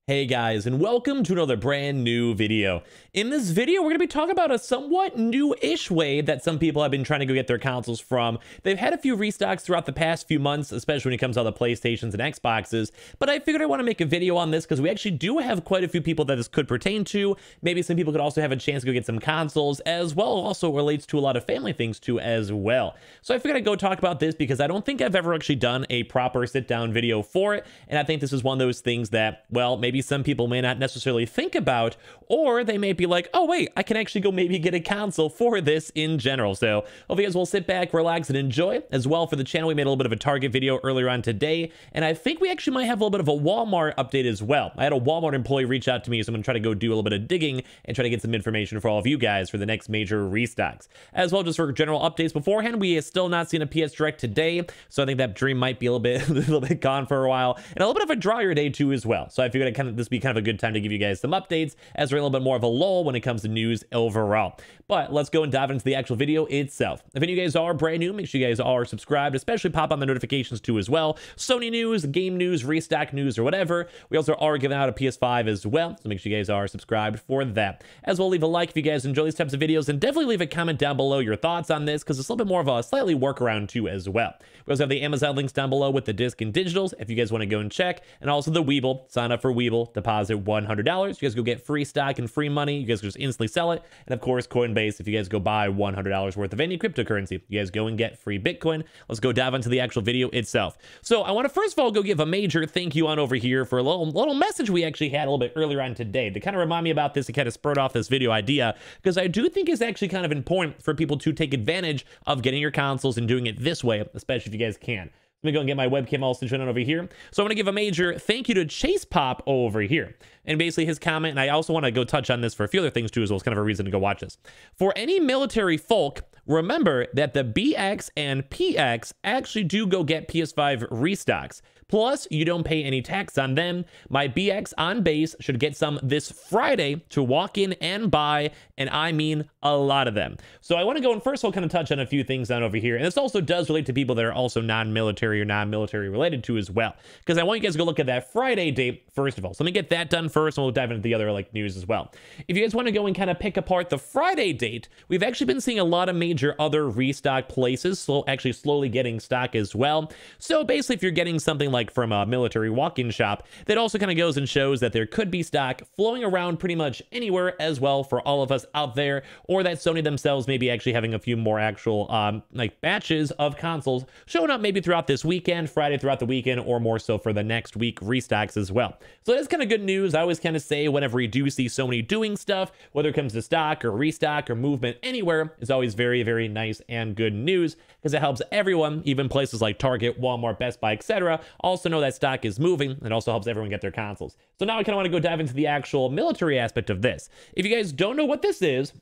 Hey guys, and welcome to another brand new video. In this video, we're going to be talking about a somewhat new-ish way that some people have been trying to go get their consoles from. They've had a few restocks throughout the past few months, especially when it comes to the PlayStations and Xboxes, but I figured I want to make a video on this because we actually do have quite a few people that this could pertain to. Maybe some people could also have a chance to go get some consoles, as well also relates to a lot of family things too as well. So I figured I'd go talk about this because I don't think I've ever actually done a proper sit-down video for it, and I think this is one of those things that, well, maybe some people may not necessarily think about, or they may be like, oh wait, I can actually go maybe get a console for this in general. So hope you guys will sit back, relax, and enjoy. As well, for the channel, we made a little bit of a Target video earlier on today, and I think we actually might have a little bit of a Walmart update as well. I had a Walmart employee reach out to me, so I'm going to try to go do a little bit of digging and try to get some information for all of you guys for the next major restocks. As well, just for general updates beforehand, we have still not seen a PS Direct today, so I think that dream might be a little bit gone for a while, and a little bit of a drier day too as well. So I figured this be kind of a good time to give you guys some updates as we're a little bit more of a lull when it comes to news overall. But let's go and dive into the actual video itself. If any of you guys are brand new, make sure you guys are subscribed, especially pop on the notifications too as well. Sony news, game news, restock news, or whatever. We also are giving out a PS5 as well, so make sure you guys are subscribed for that. As well, leave a like if you guys enjoy these types of videos, and definitely leave a comment down below your thoughts on this, because it's a little bit more of a slightly workaround too as well. We also have the Amazon links down below with the disc and digitals if you guys want to go and check, and also the Weeble. Sign up for Weeble, deposit $100. You guys go get free stock and free money. You guys can just instantly sell it. And of course, Coinbase, if you guys go buy $100 worth of any cryptocurrency, you guys go and get free Bitcoin. Let's go dive into the actual video itself. So I want to first of all go give a major thank you on over here for a little message we actually had a little bit earlier on today to kind of remind me about this and kind of spurred off this video idea, because I do think it's actually kind of important for people to take advantage of getting your consoles and doing it this way, especially if you guys can. Let me go and get my webcam all situated over here. So I want to give a major thank you to Chase Pop over here. And basically his comment, and I also want to go touch on this for a few other things too as well. It's kind of a reason to go watch this. For any military folk, remember that the BX and PX actually do go get PS5 restocks. Plus, you don't pay any tax on them. My BX on base should get some this Friday to walk in and buy, and I mean a lot of them. So I want to go and first of all kind of touch on a few things on over here. And this also does relate to people that are also non-military or non-military related to as well, because I want you guys to go look at that Friday date first of all. So let me get that done first, and we'll dive into the other like news as well. If you guys want to go and kind of pick apart the Friday date, we've actually been seeing a lot of major other restock places slowly getting stock as well. So basically, if you're getting something like from a military walk-in shop, that also kind of goes and shows that there could be stock flowing around pretty much anywhere as well for all of us out there, or that Sony themselves may be actually having a few more actual like batches of consoles showing up maybe throughout this weekend, Friday throughout the weekend, or more so for the next week restocks as well. So that's kind of good news. I always kind of say whenever we do see Sony doing stuff, whether it comes to stock or restock or movement anywhere, is always very, very nice and good news, because it helps everyone, even places like Target, Walmart, Best Buy, etc., also know that stock is moving, and also helps everyone get their consoles. So now I kind of want to go dive into the actual military aspect of this. If you guys don't know what this is,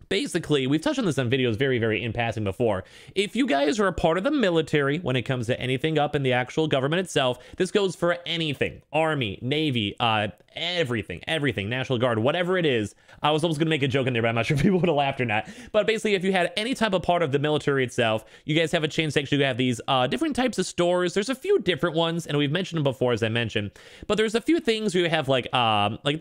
basically, we've touched on this on videos very, very in passing before. If you guys are a part of the military when it comes to anything up in the actual government itself, this goes for anything. Army, Navy, everything, National Guard, whatever it is. I was almost going to make a joke in there, but I'm not sure if people would have laughed or not. But basically, if you had any type of part of the military itself, you guys have a chance to actually have these different types of stores. There's a few different ones, and we've mentioned them before, as I mentioned. But there's a few things where you have like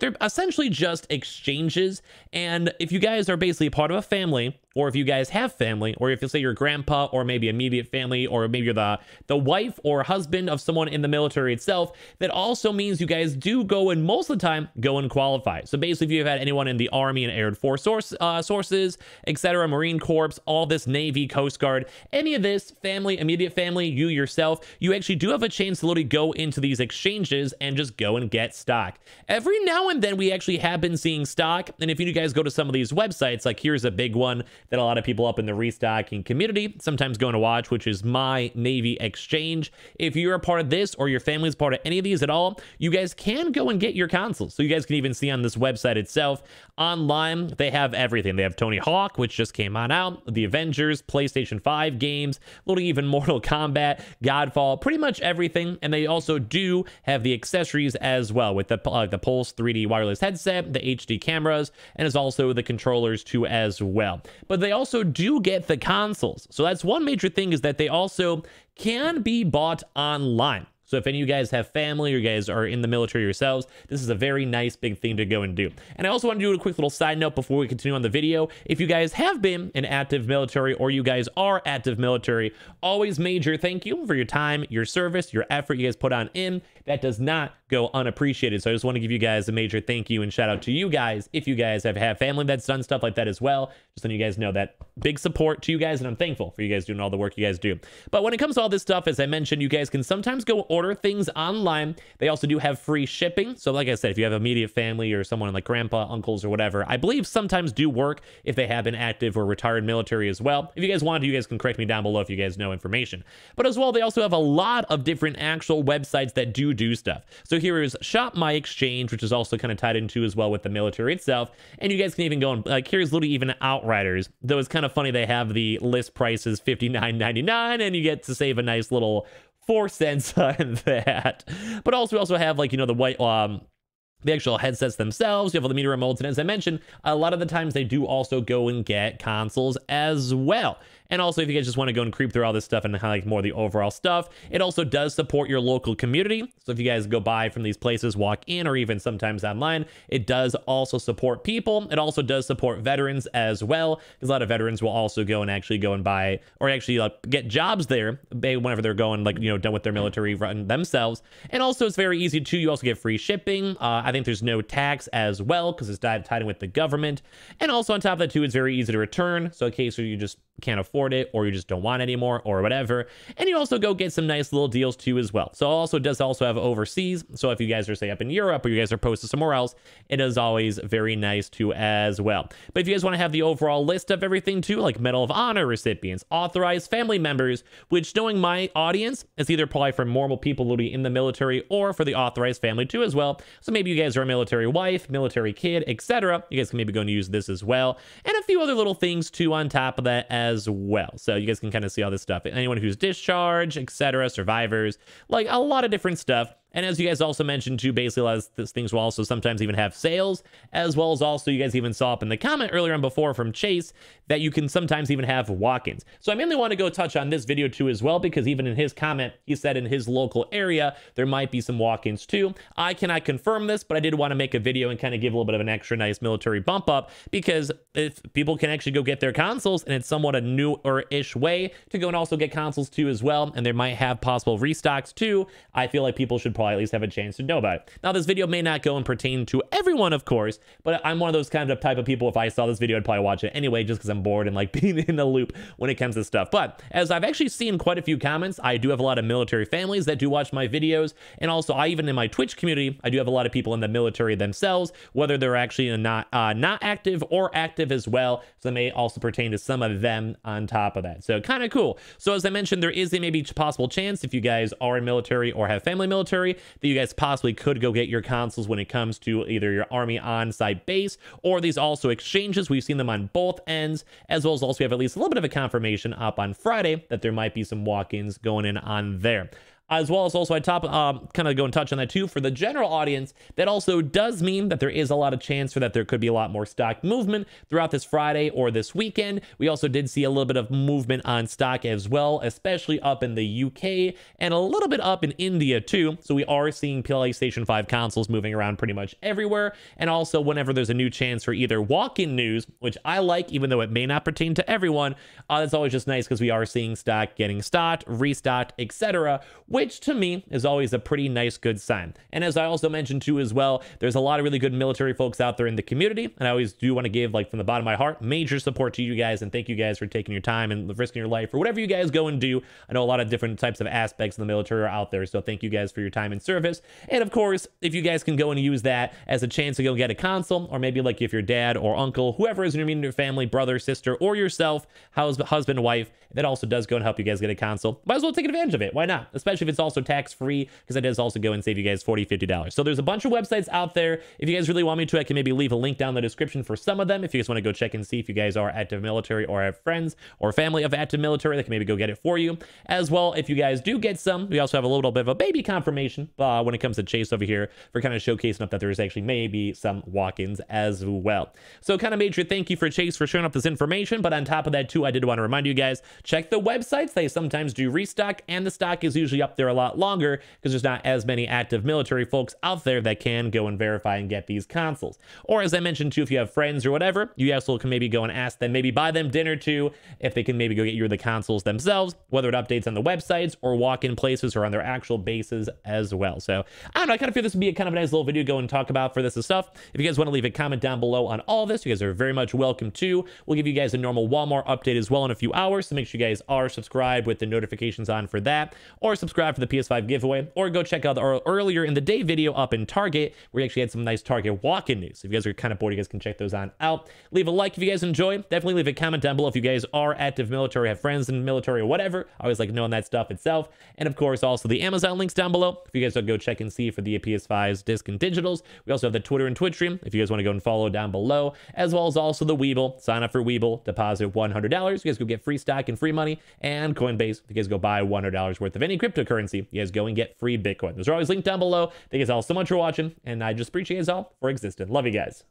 they're essentially just exchanges. And if you guys are basically part of a family, or if you guys have family, or if you say your grandpa, or maybe immediate family, or maybe you're the wife or husband of someone in the military itself, that also means you guys do go and most of the time go and qualify. So basically, if you've had anyone in the Army and Air Force sources, etc., Marine Corps, all this Navy, Coast Guard, any of this family, immediate family, you yourself, you actually do have a chance to literally go into these exchanges and just go and get stock. Every now and then we actually have been seeing stock, and if you guys go to some of these websites, like here's a big one that a lot of people up in the restocking community sometimes go to watch, which is My Navy Exchange. If you're a part of this, or your family's part of any of these at all, you guys can go and get your consoles. So you guys can even see on this website itself, online, they have everything. They have Tony Hawk, which just came on out, the Avengers, PlayStation 5 games, little even Mortal Kombat, Godfall, pretty much everything. And they also do have the accessories as well, with the Pulse 3D wireless headset, the HD cameras, and is also the controllers too as well. But they also do get the consoles. So that's one major thing, is that they also can be bought online. So if any of you guys have family or you guys are in the military yourselves, this is a very nice big thing to go and do. And I also want to do a quick little side note before we continue on the video. If you guys have been in active military or you guys are active military, always major thank you for your time, your service, your effort you guys put on in. That does not go unappreciated. So I just want to give you guys a major thank you and shout out to you guys if you guys have had family that's done stuff like that as well. Just letting you guys know that big support to you guys, and I'm thankful for you guys doing all the work you guys do. But when it comes to all this stuff, as I mentioned, you guys can sometimes go order things online. They also do have free shipping. So like I said, if you have immediate family or someone like grandpa, uncles, or whatever, I believe sometimes do work if they have been active or retired military as well. If you guys want to, you guys can correct me down below if you guys know information. But as well, they also have a lot of different actual websites that do stuff. So here is Shop My Exchange, which is also kind of tied into as well with the military itself. And you guys can even go and like, here's literally even Outriders, though it's kind of funny they have the list prices $59.99 and you get to save a nice little 4 cents on that. But also we also have like, you know, the white the actual headsets themselves. You have all the media remotes, and as I mentioned, a lot of the times they do also go and get consoles as well. And also, if you guys just want to go and creep through all this stuff and kind of like more of the overall stuff, it also does support your local community. So if you guys go buy from these places, walk in, or even sometimes online, it does also support people. It also does support veterans as well, because a lot of veterans will also go and actually go and buy, or actually get jobs there whenever they're going, like, you know, done with their military run themselves. And also, it's very easy too. You also get free shipping. I think there's no tax as well, because it's tied in with the government. And also on top of that too, it's very easy to return. So in case you just can't afford it, or you just don't want it anymore, or whatever. And you also go get some nice little deals too as well. So also does also have overseas. So if you guys are say up in Europe, or you guys are posted somewhere else, it is always very nice too as well. But if you guys want to have the overall list of everything too, like Medal of Honor recipients, authorized family members, which knowing my audience is either probably for normal people literally in the military or for the authorized family too as well. So maybe you guys are a military wife, military kid, etc. You guys can maybe go and use this as well. And a few other little things too on top of that as well. So you guys can kind of see all this stuff. Anyone who's discharged, etc., survivors, like a lot of different stuff. And as you guys also mentioned too, basically a lot of these things will also sometimes even have sales, as well as also you guys even saw up in the comment earlier on before from Chase that you can sometimes even have walk-ins. So I mainly want to go touch on this video too as well, because even in his comment, he said in his local area, there might be some walk-ins too. I cannot confirm this, but I did want to make a video and kind of give a little bit of an extra nice military bump up, because if people can actually go get their consoles, and it's somewhat a newer-ish way to go and also get consoles too as well, and they might have possible restocks too, I feel like people should probably at least have a chance to know about it. Now, this video may not go and pertain to everyone, of course, but I'm one of those kind of type of people, if I saw this video, I'd probably watch it anyway, just because I'm bored and like being in the loop when it comes to stuff. But as I've actually seen quite a few comments, I do have a lot of military families that do watch my videos. And also, even in my Twitch community, I do have a lot of people in the military themselves, whether they're actually not active or active as well. So that may also pertain to some of them on top of that. So kind of cool. So as I mentioned, there is a maybe possible chance if you guys are in military or have family military that you guys possibly could go get your consoles when it comes to either your army on-site base or these also exchanges. We've seen them on both ends, as well as also we have at least a little bit of a confirmation up on Friday that there might be some walk-ins going in on there. As well as also I kind of go and touch on that too for the general audience. That also does mean that there is a lot of chance for that there could be a lot more stock movement throughout this Friday or this weekend. We also did see a little bit of movement on stock as well, especially up in the UK and a little bit up in India too. So we are seeing PlayStation 5 consoles moving around pretty much everywhere. And also whenever there's a new chance for either walk-in news, which I like, even though it may not pertain to everyone, that's always just nice because we are seeing stock getting stocked, restocked, etc., which to me is always a pretty nice, good sign. And as I also mentioned too as well, there's a lot of really good military folks out there in the community, and I always do want to give, like, from the bottom of my heart, major support to you guys, and thank you guys for taking your time and risking your life for whatever you guys go and do. I know a lot of different types of aspects of the military are out there, so thank you guys for your time and service. And of course, if you guys can go and use that as a chance to go get a console, or maybe like if your dad or uncle, whoever is in your immediate family, brother, sister, or yourself, husband, wife, that also does go and help you guys get a console, might as well take advantage of it. Why not? Especially if it's also tax-free, because that does also go and save you guys $40, $50. So there's a bunch of websites out there. If you guys really want me to, I can maybe leave a link down in the description for some of them. If you guys want to go check and see if you guys are active military or have friends or family of active military, they can maybe go get it for you. As well, if you guys do get some, we also have a little bit of a baby confirmation when it comes to Chase over here for kind of showcasing up that there's actually maybe some walk-ins as well. So kind of major thank you for Chase for showing up this information. But on top of that too, I did want to remind you guys, check the websites. They sometimes do restock, and the stock is usually up up there a lot longer because there's not as many active military folks out there that can go and verify and get these consoles. Or as I mentioned too, if you have friends or whatever, you also can maybe go and ask them, maybe buy them dinner too, if they can maybe go get you the consoles themselves, whether it updates on the websites or walk-in places or on their actual bases as well. So I don't know, I kind of feel this would be a kind of a nice little video to go and talk about for this stuff. If you guys want to leave a comment down below on all this, you guys are very much welcome to. We'll give you guys a normal Walmart update as well in a few hours, so make sure you guys are subscribed with the notifications on for that, or subscribe for the PS5 giveaway, or go check out our earlier in the day video up in Target, where we actually had some nice Target walk-in news. So if you guys are kind of bored, you guys can check those on out. Leave a like if you guys enjoy. Definitely leave a comment down below if you guys are active military, have friends in the military or whatever. I always like knowing that stuff itself. And of course, also the Amazon links down below if you guys don't go check and see for the PS5's disc and digitals. We also have the Twitter and Twitch stream if you guys want to go and follow down below, as well as also the Weeble. Sign up for Weeble, deposit $100. You guys go get free stock and free money. And Coinbase, if you guys go buy $100 worth of any cryptocurrency, you guys go and get free Bitcoin. Those are always linked down below. Thank you guys all so much for watching, and I just appreciate you guys all for existing. Love you guys.